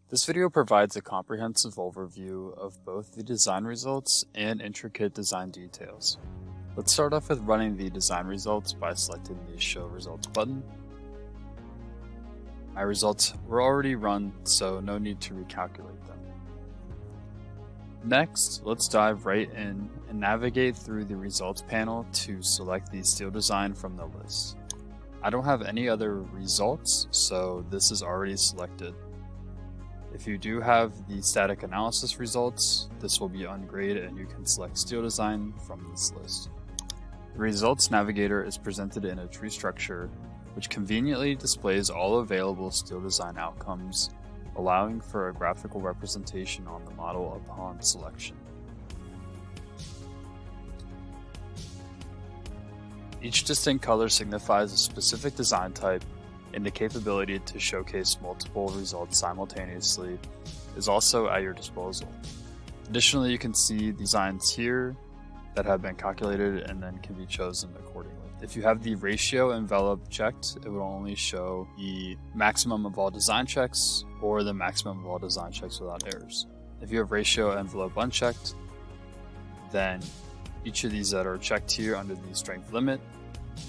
This video provides a comprehensive overview of both the design results and intricate design details. Let's start off with running the design results by selecting the Show Results button. My results were already run, so no need to recalculate them. Next, let's dive right in and navigate through the results panel to select the steel design from the list. I don't have any other results, so this is already selected. If you do have the static analysis results, this will be ungraded and you can select steel design from this list. The results navigator is presented in a tree structure, which conveniently displays all available steel design outcomes, allowing for a graphical representation on the model upon selection. Each distinct color signifies a specific design type, and the capability to showcase multiple results simultaneously is also at your disposal. Additionally, you can see designs here that have been calculated and then can be chosen accordingly. If you have the ratio envelope checked, it will only show the maximum of all design checks or the maximum of all design checks without errors. If you have ratio envelope unchecked, then each of these that are checked here under the strength limit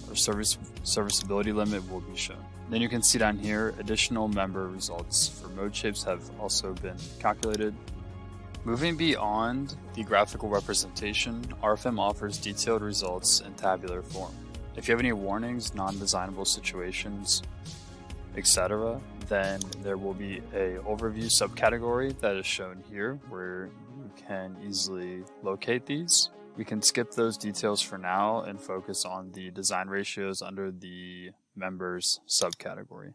or serviceability limit will be shown. Then you can see down here, additional member results for mode shapes have also been calculated. Moving beyond the graphical representation, RFEM offers detailed results in tabular form. If you have any warnings, non-designable situations, etc., then there will be a overview subcategory that is shown here where you can easily locate these. We can skip those details for now and focus on the design ratios under the members subcategory.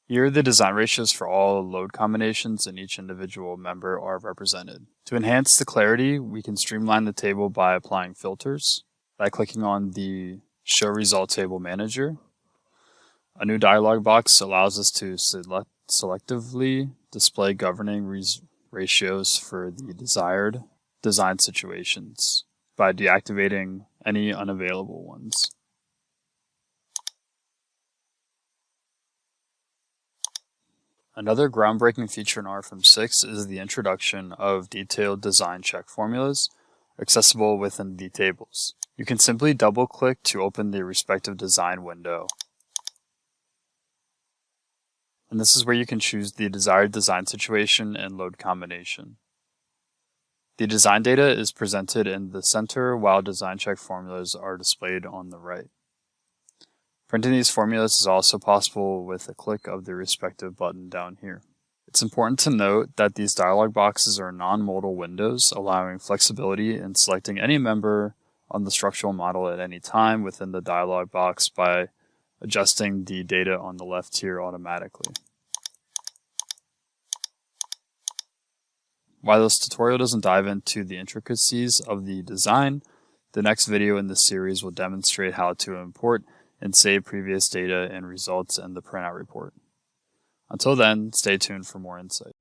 Here, the design ratios for all load combinations in each individual member are represented. To enhance the clarity, we can streamline the table by applying filters by clicking on the Show Result Table Manager. A new dialog box allows us to selectively display governing ratios for the desired design situations by deactivating any unavailable ones. Another groundbreaking feature in RFEM 6 is the introduction of detailed design check formulas accessible within the tables. You can simply double-click to open the respective design window. And this is where you can choose the desired design situation and load combination. The design data is presented in the center while design check formulas are displayed on the right. Printing these formulas is also possible with a click of the respective button down here. It's important to note that these dialog boxes are non-modal windows, allowing flexibility in selecting any member on the structural model at any time within the dialog box by adjusting the data on the left here automatically. While this tutorial doesn't dive into the intricacies of the design, the next video in this series will demonstrate how to import and save previous data and results in the printout report. Until then, stay tuned for more insight.